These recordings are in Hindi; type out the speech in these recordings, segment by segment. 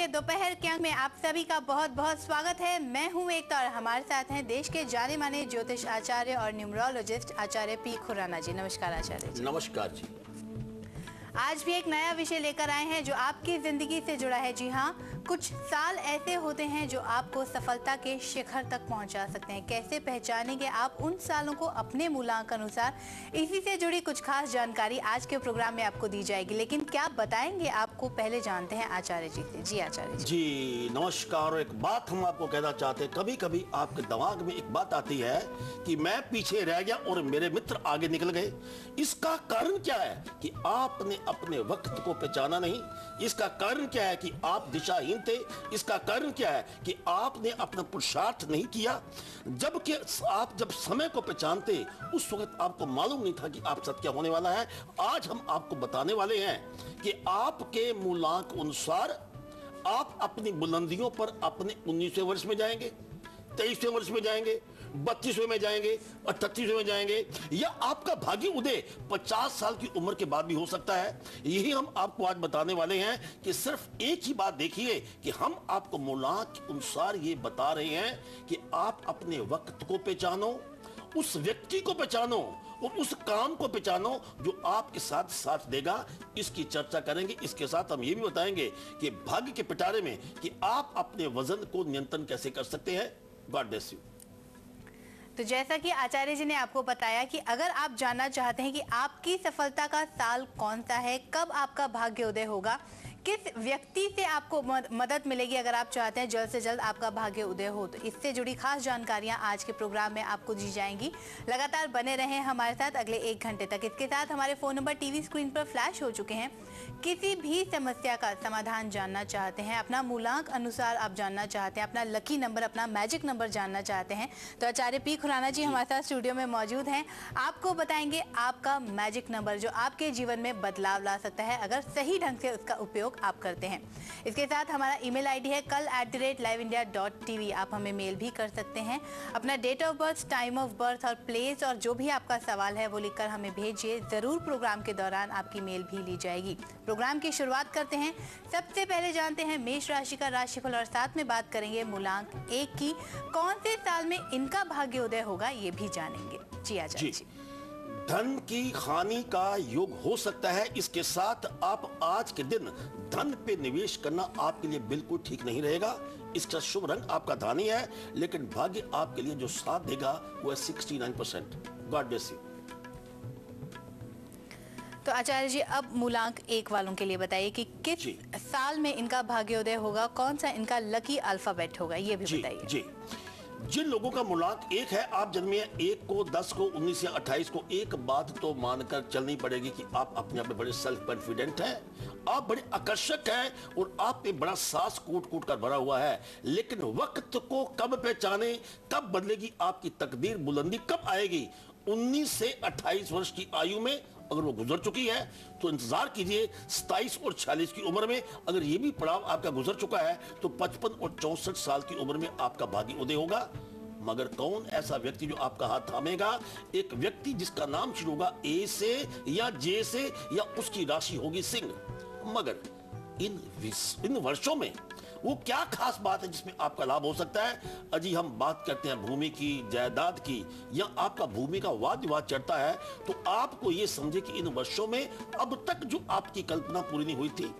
दोपहर के अंक में आप सभी का बहुत बहुत स्वागत है। मैं हूं एकता और हमारे साथ हैं देश के जाने माने ज्योतिष आचार्य और न्यूमरोलॉजिस्ट आचार्य पी खुराना जी। नमस्कार आचार्य जी। नमस्कार जी। आज भी एक नया विषय लेकर आए हैं जो आपकी जिंदगी से जुड़ा है। जी हाँ, कुछ साल ऐसे होते हैं जो आपको सफलता के शिखर तक पहुंचा सकते हैं। कैसे पहचानेंगे आप उन सालों को अपने मूलांक अनुसार? इसी से जुड़ी कुछ खास जानकारी आज के प्रोग्राम में आपको दी जाएगी। लेकिन क्या बताएंगे आपको, पहले जानते हैं आचार्य जी से। जी आचार्य जी नमस्कार। एक बात हम आपको कहना चाहते हैं, कभी कभी आपके दिमाग में एक बात आती है कि मैं पीछे रह गया और मेरे मित्र आगे निकल गए। इसका कारण क्या है कि आपने अपने वक्त को पहचाना नहीं। इसका कारण क्या है कि आप दिशाहीन थे। इसका कारण क्या है कि आपने अपना पुरुषार्थ नहीं किया। जबकि आप जब समय को पहचानते उस वक्त आपको मालूम नहीं था कि आप सत्य होने वाला है। आज हम आपको बताने वाले हैं कि आपके मूलांक अनुसार आप अपनी बुलंदियों पर अपने 19वें वर्ष में जाएंगे, 23वें वर्ष में जाएंगे, 32वें में जाएंगे, 38वें में जाएंगे, या आपका भाग्य उदय 50 साल की उम्र के बाद भी हो सकता है। यही हम आपको आज बताने वाले हैं कि सिर्फ एक ही बात देखिए कि हम आपको मूलांक के अनुसार ये बता रहे हैं कि आप अपने वक्त को पहचानो, उस व्यक्ति को पहचानो और उस काम को पहचानो जो आपके साथ साथ देगा। इसकी चर्चा करेंगे। इसके साथ हम ये भी बताएंगे कि भाग्य के पिटारे में कि आप अपने वजन को नियंत्रण कैसे कर सकते हैं। God bless you. तो जैसा कि आचार्य जी ने आपको बताया कि अगर आप जानना चाहते हैं कि आपकी सफलता का साल कौन सा है, कब आपका भाग्योदय होगा, किस व्यक्ति से आपको मदद मिलेगी, अगर आप चाहते हैं जल्द से जल्द आपका भाग्य उदय हो, तो इससे जुड़ी खास जानकारियां आज के प्रोग्राम में आपको दी जाएंगी। लगातार बने रहें हमारे साथ अगले 1 घंटे तक। इसके साथ हमारे फोन नंबर टीवी स्क्रीन पर फ्लैश हो चुके हैं। किसी भी समस्या का समाधान जानना चाहते हैं, अपना मूलांक अनुसार आप जानना चाहते हैं, अपना लकी नंबर, अपना मैजिक नंबर जानना चाहते हैं, तो आचार्य पी खुराना जी हमारे साथ स्टूडियो में मौजूद हैं। आपको बताएंगे आपका मैजिक नंबर जो आपके जीवन में बदलाव ला सकता है अगर सही ढंग से उसका उपयोग आप करते हैं। इसके साथ हमारा ईमेल आईडी है kal@liveindia.tv। आप हमें मेल भी कर सकते हैं। अपना date of birth, time of birth और प्लेस और जो भी आपका सवाल है वो लिखकर हमें भेजिए। जरूर प्रोग्राम के दौरान आपकी मेल भी ली जाएगी। प्रोग्राम की शुरुआत करते हैं। सबसे पहले जानते हैं मेष राशि का राशिफल और साथ में बात करेंगे मूलांक 1 की। कौन से साल में इनका भाग्योदय होगा ये भी जानेंगे। जी आचार्य जी। धन की हानि का योग हो सकता है। इसके साथ आप आज के दिन धन पे निवेश करना आपके लिए बिल्कुल ठीक नहीं रहेगा। इसका शुभ रंग आपका धानी है, लेकिन भाग्य आपके लिए जो साथ देगा वो है 69%। God bless you. तो आचार्य जी अब मूलांक 1 वालों के लिए बताइए कि किस साल में इनका भाग्योदय होगा, कौन सा इनका लकी अल्फाबेट होगा, ये भी बताइए। जी, जिन लोगों का मूलांक 1 है, आप जन्मे 1 को, 10 को, 19 या 28 को, एक बात तो मानकर चलनी पड़ेगी कि आप अपने आप में बड़े सेल्फ कॉन्फिडेंट हैं, आप बड़े आकर्षक हैं और आप पे बड़ा सास कूट कूट कर भरा हुआ है। लेकिन वक्त को कब पहचाने, कब बदलेगी आपकी तकदीर, बुलंदी कब आएगी? 19 से 28 वर्ष की आयु में अगर वो गुजर चुकी है तो इंतजार कीजिए 27 और 46 की उम्र में। अगर ये भी पड़ाव आपका गुजर चुका है तो 55 और 64 साल की उम्र में आपका भाग्य उदय होगा। मगर कौन ऐसा व्यक्ति जो आपका हाथ थामेगा? एक व्यक्ति जिसका नाम शुरू होगा ए से या जे से या उसकी राशि होगी सिंह। मगर इन वर्षों में वो क्या खास बात है जिसमें आपका लाभ हो सकता है? अजी हम बात करते हैं भूमि की, जायदाद की, या आपका भूमि का वाद विवाद चढ़ता है तो आपको ये समझे कि इन वर्षों में अब तक जो आपकी कल्पना पूरी नहीं हुई थी,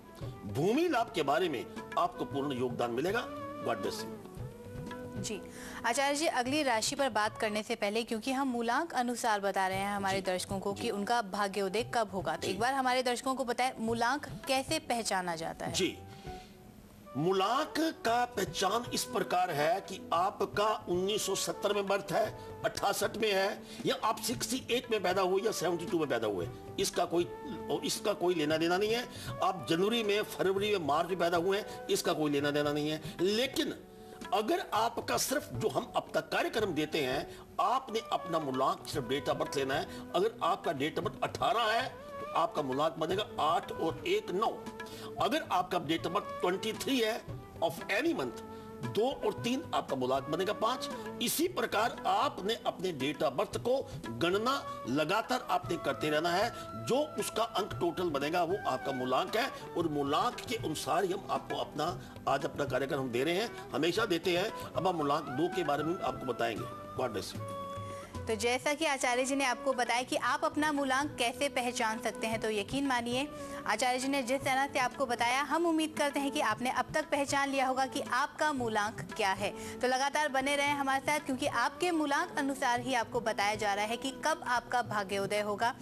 भूमि लाभ के बारे में आपको पूर्ण योगदान मिलेगा। God bless you. जी आचार्य जी, अगली राशि पर बात करने से पहले, क्योंकि हम मूलांक अनुसार बता रहे हैं हमारे दर्शकों को कि उनका भाग्योदय कब होगा, तो एक बार हमारे दर्शकों को बताएं मूलांक कैसे पहचाना जाता है। जी, मूलांक का पहचान इस प्रकार है कि आपका 1970 में बर्थ है, 68 में है, या आप 68 में पैदा हुए या 72 में पैदा हुए, इसका कोई लेना देना नहीं है। आप जनवरी में, फरवरी में, मार्च में पैदा हुए हैं, इसका कोई लेना देना नहीं है। लेकिन अगर आपका सिर्फ जो हम अब तक कार्यक्रम देते हैं, आपने अपना मूलांक सिर्फ डेट ऑफ बर्थ लेना है। अगर आपका डेट ऑफ बर्थ 18 है तो आपका मूलांक बनेगा 8 और 1 9। अगर आपका डेट ऑफ बर्थ 23 है ऑफ एनी मंथ 2 और 3 आपका मूलांक बनेगा 5। इसी प्रकार आपने अपने डेट ऑफ बर्थ को गणना लगातार आपने करते रहना है। जो उसका अंक टोटल बनेगा वो आपका मूलांक है, और मूलांक के अनुसार ही हम आपको आज अपना कार्यक्रम हम दे रहे हैं, हमेशा देते हैं। अब हम मूलांक 2 के बारे में आपको बताएंगे। God bless you. तो जैसा कि आचार्य जी ने आपको बताया कि आप अपना मूलांक कैसे पहचान सकते हैं, तो यकीन मानिए आचार्य जी ने जिस तरह से आपको बताया, हम उम्मीद करते हैं कि आपने अब तक पहचान लिया होगा कि आपका मूलांक क्या है। तो लगातार बने रहें हमारे साथ, क्योंकि आपके मूलांक अनुसार ही आपको बताया जा रहा है कि कब आपका भाग्योदय होगा,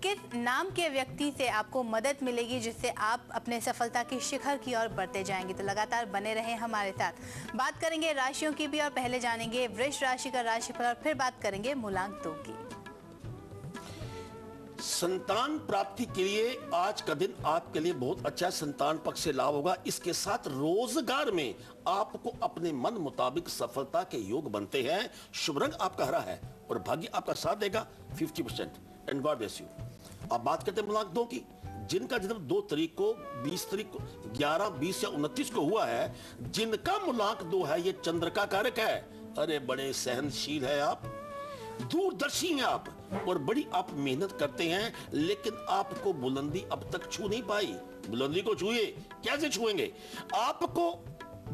किस नाम के व्यक्ति से आपको मदद मिलेगी जिससे आप अपने सफलता की शिखर की ओर बढ़ते जाएंगे। तो लगातार बने रहें हमारे साथ। बात करेंगे राशियों की भी, और पहले जानेंगे वृष राशि का राशिफल, और फिर बात करेंगे मूलांक 2 की। संतान प्राप्ति के लिए आज का दिन आपके लिए बहुत अच्छा संतान पक्ष से लाभ होगा। इसके साथ रोजगार में आपको अपने मन मुताबिक सफलता के योग बनते हैं। शुभ रंग आपका हरा है और भाग्य आपका साथ देगा 50%। And God bless you. अब बात करते हैं मूलांक 2 की। जिनका जन्म 2 तारीख को, 20 तारीख को, 11, 20 या 29 को हुआ है, जिनका मूलांक 2 है, ये चंद्र का कारक है। अरे बड़े सहनशील है आप, दूरदर्शी हैं आप, और बड़ी आप मेहनत करते हैं, लेकिन आपको बुलंदी अब तक छू नहीं पाई। बुलंदी को छुए, कैसे छुएंगे? आपको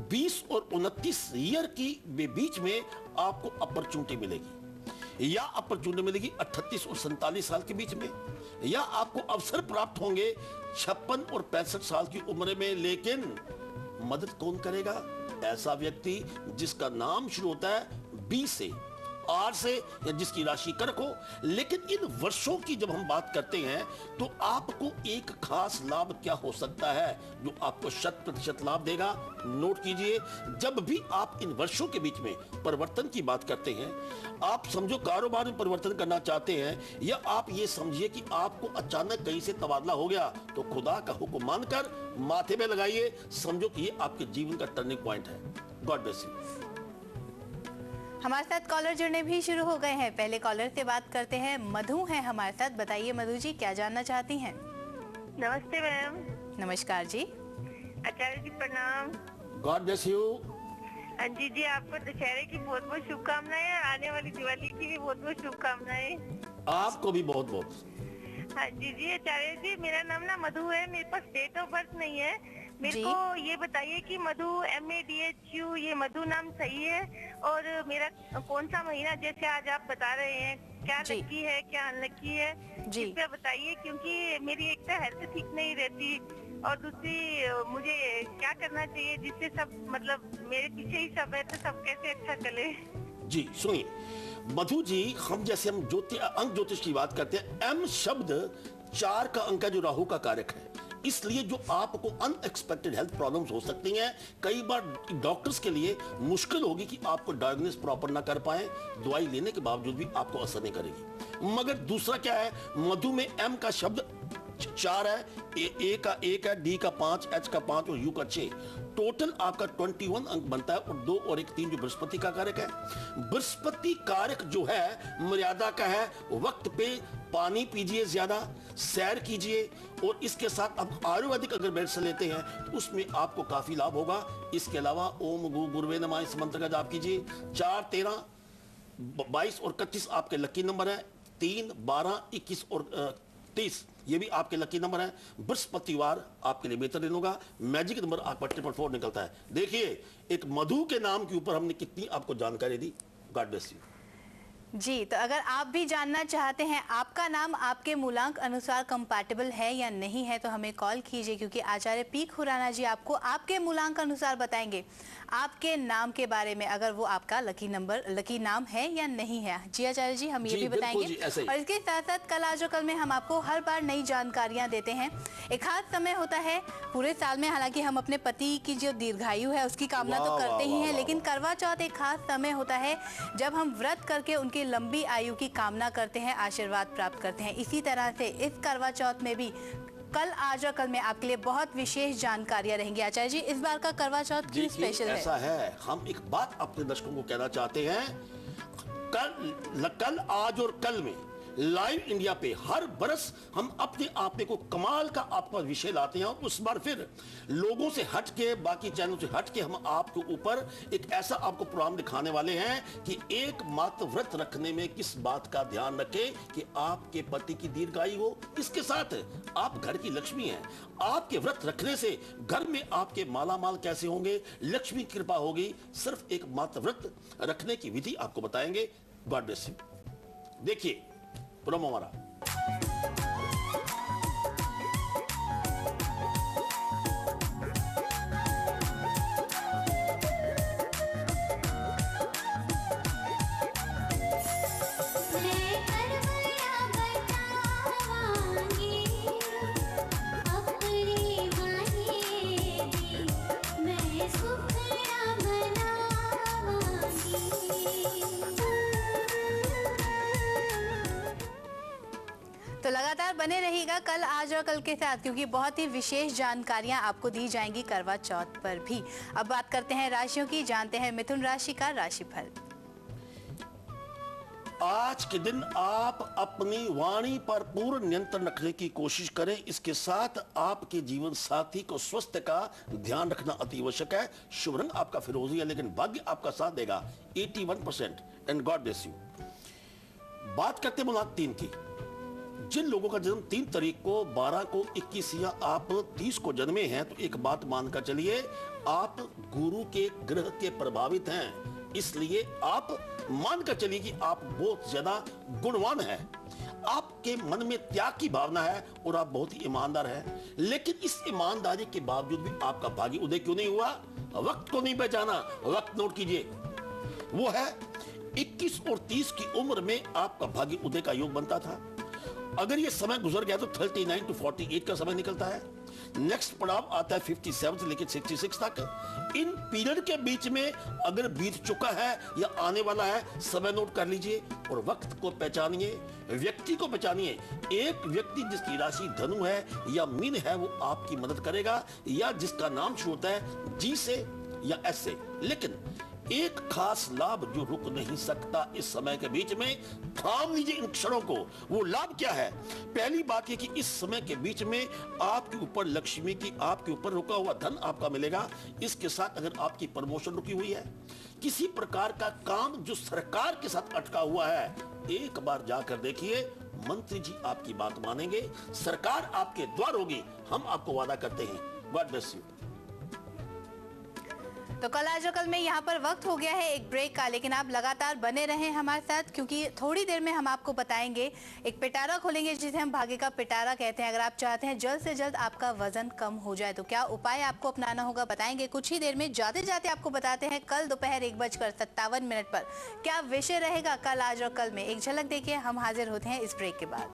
20 और 29 ईयर की बीच में आपको अपॉर्चुनिटी मिलेगी, या अपॉर्चुनिटी मिलेगी 38 और 47 साल के बीच में, या आपको अवसर प्राप्त होंगे 56 और 65 साल की उम्र में। लेकिन मदद कौन करेगा? ऐसा व्यक्ति जिसका नाम शुरू होता है बी से, आर से, या जिसकी राशि कर्क हो। लेकिन इन वर्षों की जब हम बात करते हैं तो आपको एक खास लाभ क्या हो सकता है जो आपको 100% लाभ देगा। नोट कीजिए, जब भी आप इन वर्षों के बीच में परिवर्तन की बात करते हैं, आप समझो कारोबार में परिवर्तन करना चाहते हैं, या आप ये समझिए कि आपको अचानक कहीं से तबादला हो गया, तो खुदा का हुक्म मानकर माथे में लगाइए, समझो कि ये आपके जीवन का टर्निंग पॉइंट है। God bless you. हमारे साथ कॉलर जुड़ने भी शुरू हो गए हैं। पहले कॉलर से बात करते हैं। मधु हैं हमारे साथ। बताइए मधु जी, क्या जानना चाहती हैं? नमस्ते मैम। नमस्कार जी। आचार्य जी प्रणाम। God bless you. हाँ जी, आपको दशहरे की बहुत बहुत शुभकामनाएं, आने वाली दिवाली की भी बहुत बहुत शुभकामनाएं। आपको भी बहुत बहुत। हाँ जी आचार्य जी, मेरा नाम ना मधु है, मेरे पास डेट ऑफ बर्थ नहीं है। मेरे को ये बताइए कि मधु MADHU, ये मधु नाम सही है? और मेरा कौन सा महीना, जैसे आज आप बता रहे हैं, क्या लकी है क्या अनलकी है, कृपया बताइए। क्योंकि मेरी एक तो हेल्थ ठीक नहीं रहती, और दूसरी मुझे क्या करना चाहिए जिससे सब, मतलब मेरे पीछे ही सब है, तो सब कैसे अच्छा चले। जी सुनिए मधु जी, हम अंक ज्योतिष की बात करते हैं। M शब्द 4 का अंक है जो राहु का कारक है। इसलिए जो आपको अनएक्सपेक्टेड हेल्थ प्रॉब्लम्स हो सकती हैं, कई बार डॉक्टर्स के लिए मुश्किल होगी कि आपको डायग्नोस प्रॉपर ना कर पाए, दवाई लेने के बावजूद भी आपको असर नहीं करेगी। मगर दूसरा क्या है, मधु में M का शब्द 4 है, ए का 1 है, डी का 5, एच का 5 और यू का 6। टोटल आपका 21 अंक बनता है, और 2 और 1 3 जो बृहस्पति का कारक है। बृहस्पति कारक जो है मर्यादा का है। वक्त पे पानी पीजिए, ज्यादा सैर कीजिए, और इसके साथ अब आयुर्वेदिक अगर मेडिसिन लेते हैं तो उसमें आपको काफी लाभ होगा। इसके अलावा ओम गु गुरुवे नमः इस मंत्र का जाप कीजिए। 4, 13, 22 और 25 आपके लकी नंबर है। 3, 12, 21 और 30 ये भी आपके लकी नंबर है। बृहस्पतिवार आपके लिए बेहतर दिन होगा। मैजिक नंबर आपका 444 निकलता है। देखिए एक मधु के नाम के ऊपर हमने कितनी आपको जानकारी दी। God bless you. जी, तो अगर आप भी जानना चाहते हैं आपका नाम आपके मूलांक अनुसार कंपैटिबल है या नहीं है, तो हमें कॉल कीजिए, क्योंकि आचार्य पी खुराना जी आपको आपके मूलांक अनुसार बताएंगे आपके नाम के बारे में, अगर वो आपका लकी नाम है या नहीं है। जी आचार्य जी, हम ये भी बताएंगे। और इसके साथ साथ कल आज और कल में हम आपको हर बार नई जानकारियां देते हैं। एक खास समय होता है पूरे साल में, हालांकि हम अपने पति की जो दीर्घायु है उसकी कामना तो करते ही हैं, लेकिन करवा चौथ एक खास समय होता है जब हम व्रत करके उनकी लंबी आयु की कामना करते हैं, आशीर्वाद प्राप्त करते हैं। इसी तरह से इस करवा चौथ में भी कल आज और कल में आपके लिए बहुत विशेष जानकारियां रहेंगी। आचार्य जी, इस बार का करवा चौथ क्यों स्पेशल है? ऐसा है, हम एक बात अपने दर्शकों को कहना चाहते हैं। कल, आज और कल में लाइव इंडिया पे हर बरस हम अपने आप में को कमाल का आपका विषय लाते हैं, और उस बार फिर लोगों से हट के, बाकी चैनलों से हट के हम आपके ऊपर एक ऐसा आपको प्रोग्राम दिखाने वाले हैं कि एक मात्र व्रत रखने में किस बात का ध्यान रखें कि आपके पति की दीर्घायु हो। इसके साथ आप घर की लक्ष्मी हैं, आपके व्रत रखने से घर में आपके मालामाल कैसे होंगे, लक्ष्मी की कृपा होगी। सिर्फ एक मात्र व्रत रखने की विधि आपको बताएंगे। God bless you. देखिए प्रोमो हमारा। तो लगातार बने रहिएगा कल, आज और कल के साथ, क्योंकि बहुत ही विशेष जानकारियां आपको दी जाएंगी करवा चौथ पर भी। अब बात करते हैं राशियों की, जानते हैं मिथुन राशि का राशिफल। आज के दिन आप अपनी वाणी पर पूर्ण नियंत्रण रखने की कोशिश करें। इसके साथ आपके जीवन साथी को स्वास्थ्य का ध्यान रखना अति आवश्यक है। शुभ रंग आपका फिरोजी है, लेकिन भाग्य आपका साथ देगा 81%। And God bless you. बात करते हैं मुलाक 3 की। जिन लोगों का जन्म 3 तारीख को, 12 को, 21 या आप 30 को जन्मे हैं, तो एक बात मानकर चलिए, आप गुरु के ग्रह के प्रभावित हैं। इसलिए आप मानकर चलिए कि आप बहुत ज्यादा गुणवान हैं। आपके मन में त्याग की भावना है और आप बहुत ही ईमानदार हैं। लेकिन इस ईमानदारी के बावजूद भी आपका भाग्य उदय क्यों नहीं हुआ? वक्त को नहीं पहचाना। वक्त नोट कीजिए, वो है 21 और 30 की उम्र में आपका भाग्य उदय का योग बनता था। अगर ये समय गुजर गया तो 39 to 48 का समय निकलता है। नेक्स्ट पड़ाव आता है 57 से लेकर 66 तक। इन पीरियड के बीच में अगर बीत चुका है या आने वाला है, समय नोट कर लीजिए और वक्त को पहचानिए, व्यक्ति को पहचानिए। एक व्यक्ति जिसकी राशि धनु है या मीन है, वो आपकी मदद करेगा, या जिसका नाम शुरू होता है जी से या एस से। लेकिन एक खास लाभ जो रुक नहीं सकता इस समय के बीच में, थाम लीजिए इन क्षणों को। वो लाभ क्या है? पहली बात ये कि इस समय के बीच में आपके ऊपर लक्ष्मी की, आपके ऊपर रुका हुआ धन आपका मिलेगा। इसके साथ अगर आपकी प्रमोशन रुकी हुई है, किसी प्रकार का काम जो सरकार के साथ अटका हुआ है, एक बार जाकर देखिए, मंत्री जी आपकी बात मानेंगे, सरकार आपके द्वार होगी। हम आपको वादा करते हैं। God bless you. तो कल आज और कल में यहाँ पर वक्त हो गया है एक ब्रेक का, लेकिन आप लगातार बने रहें हमारे साथ, क्योंकि थोड़ी देर में हम आपको बताएंगे, एक पिटारा खोलेंगे जिसे हम भाग्य का पिटारा कहते हैं। अगर आप चाहते हैं जल्द से जल्द आपका वजन कम हो जाए तो क्या उपाय आपको अपनाना होगा, बताएंगे कुछ ही देर में। जाते जाते आपको बताते हैं कल दोपहर 1:57 पर क्या विषय रहेगा कल आज और कल में। एक झलक देखिए, हम हाजिर होते हैं इस ब्रेक के बाद।